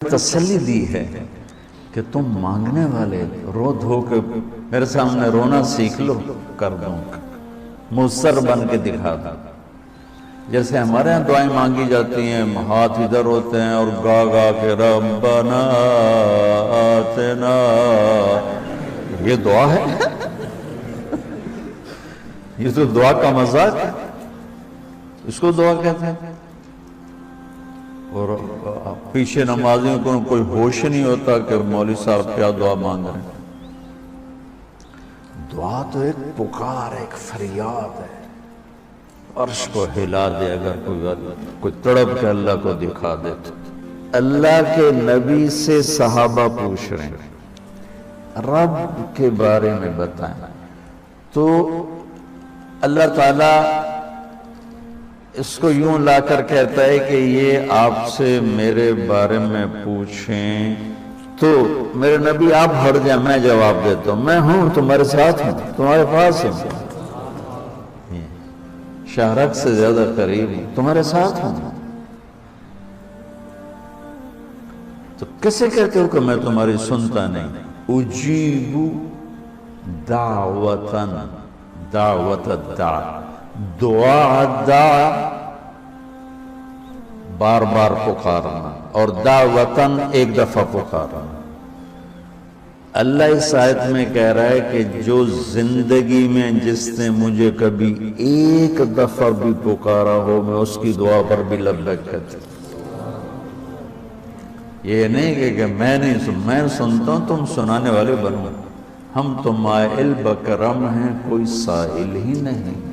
تسلی دی ہے کہ تم مانگنے والے رو دھو کے میرے سامنے رونا سیکھ لو، کر دوں، مؤثر بن کے دکھا دوں۔ جیسے ہمارے یہاں دعائیں مانگی جاتی ہیں، ہاتھ ادھر ہوتے ہیں اور گا گا کے ربنا آتنا، یہ دعا ہے؟ یہ تو دعا کا مذاق ہے، اس کو دعا کہتے ہیں۔ اور پیچھے نمازیوں کو کوئی ہوش نہیں ہوتا کہ مولوی صاحب کیا دعا مانگ رہے ہیں۔ دعا تو ایک پکار، ایک فریاد ہے، عرش کو ہلا دے۔ اگر کوئی تڑپ کے اللہ کو دکھا دے تو اللہ کے نبی سے صحابہ پوچھ رہے ہیں رب کے بارے میں بتائیں، تو اللہ تعالیٰ اس کو یوں لا کر کہتا ہے کہ یہ آپ سے میرے بارے میں پوچھیں تو میرے نبی آپ ہٹ جائیں، میں جواب دیتا ہوں، میں ہوں تمہارے ساتھ ہوں، تمہارے پاس ہوں، شہرک سے زیادہ قریب ہوں، تمہارے ساتھ ہوں۔ تو کیسے کہتے ہو کہ میں تمہاری سنتا نہیں؟ اجیب دعوتاً، دعوت الدعا، دعا دعا بار بار پکارنا، اور دعوتاً ایک دفعہ پکارنا۔ اللہ اس آیت میں کہہ رہا ہے کہ جو زندگی میں جس نے مجھے کبھی ایک دفعہ بھی پکارا ہو، میں اس کی دعا پر بھی لبیک کہتا ہوں۔ یہ نہیں کہ میں نہیں میں سنتا ہوں، تم سنانے والے بنو۔ ہم تو مائل بکرم ہیں، کوئی سائل ہی نہیں،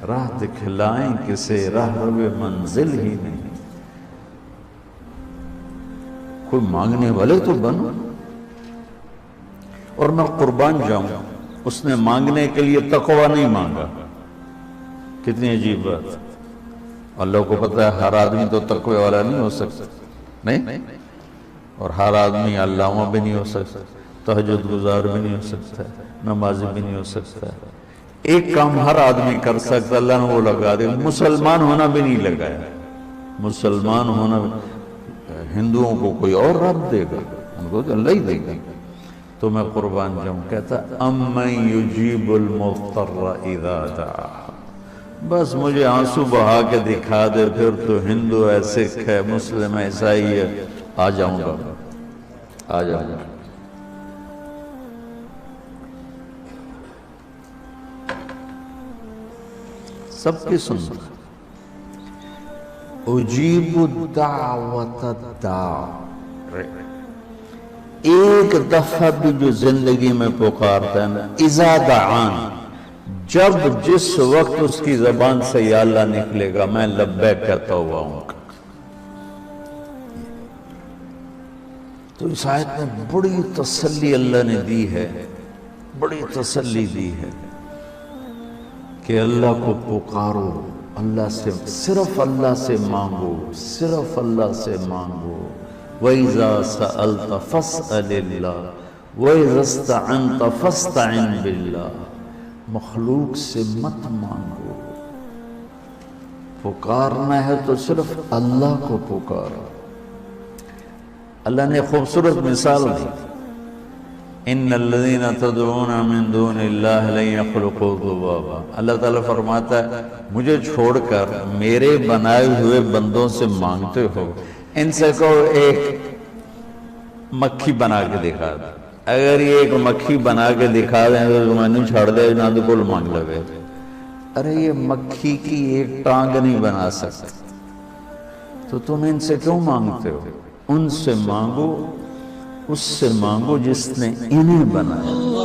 راہ دکھلائیں کسے راہ رو منزل ہی نہیں۔ کوئی مانگنے والے تو بنو۔ اور میں قربان جاؤں، اس نے مانگنے کے لیے تقوی نہیں مانگا۔ کتنی عجیب بات۔ اللہ کو پتہ ہے ہر آدمی تو تقوی والا نہیں ہو سکتا، نہیں، اور ہر آدمی علامہ بھی نہیں ہو سکتا، تہجد گزار بھی نہیں ہو سکتا، نمازی بھی نہیں ہو سکتا۔ ایک کام ہر آدمی کر سکتا، اللہ نے وہ لگا دے، مسلمان ہونا بھی نہیں لگایا۔ مسلمان ہونا، ہندوؤں کو کوئی اور رب دے گا، ان کو تو اللہ ہی دے گا۔ تو میں قربان جاؤں، کہتا امن یجیب المضطر اذا دعا، بس مجھے آنسو بہا کے دکھا دے، پھر تو ہندو ہے، سکھ ہے، مسلم ہے، عیسائی ہے، آ جاؤں گا، آ جاؤں گا۔ سب کی سننا۔ اجیب دعوت الداع، ایک دفعہ بھی جو زندگی میں پکارتا ہے نا، اذا دعان، جب جس وقت اس کی زبان سے یا اللہ نکلے گا، میں لبیک کہتا ہوا ہوں۔ تو اس آیت میں بڑی تسلی اللہ نے دی ہے، بڑی تسلی دی ہے کہ اللہ کو پکارو، اللہ سے، صرف اللہ سے مانگو، صرف اللہ سے مانگو۔ وَإِذَا سَأَلْتَ فَاسْأَلِ اللَّهِ وَإِذَا اسْتَعَنْتَ فَاسْتَعِنْ بِاللَّهِ، مخلوق سے مت مانگو، پکارنا ہے تو صرف اللہ کو پکارو۔ اللہ نے خوبصورت مثال دی، ان الذین تدعون من دون اللہ لن یخلقوا ذبابا، اللہ تعالیٰ فرماتا ہے مجھے چھوڑ کر میرے بنائے ہوئے بندوں سے مانگتے ہو، ان سے کہو ایک مکھی بنا کے دکھا دے، اگر یہ ایک مکھی بنا کے دکھا دیں تو میں نہیں چھاڑ دے نہ تو کل مانگ لگے۔ ارے یہ مکھی کی ایک ٹانگ نہیں بنا سکتے، تو تم ان سے کیوں مانگتے ہو؟ ان سے مانگو، اس سے مانگو جس نے انہیں بنایا۔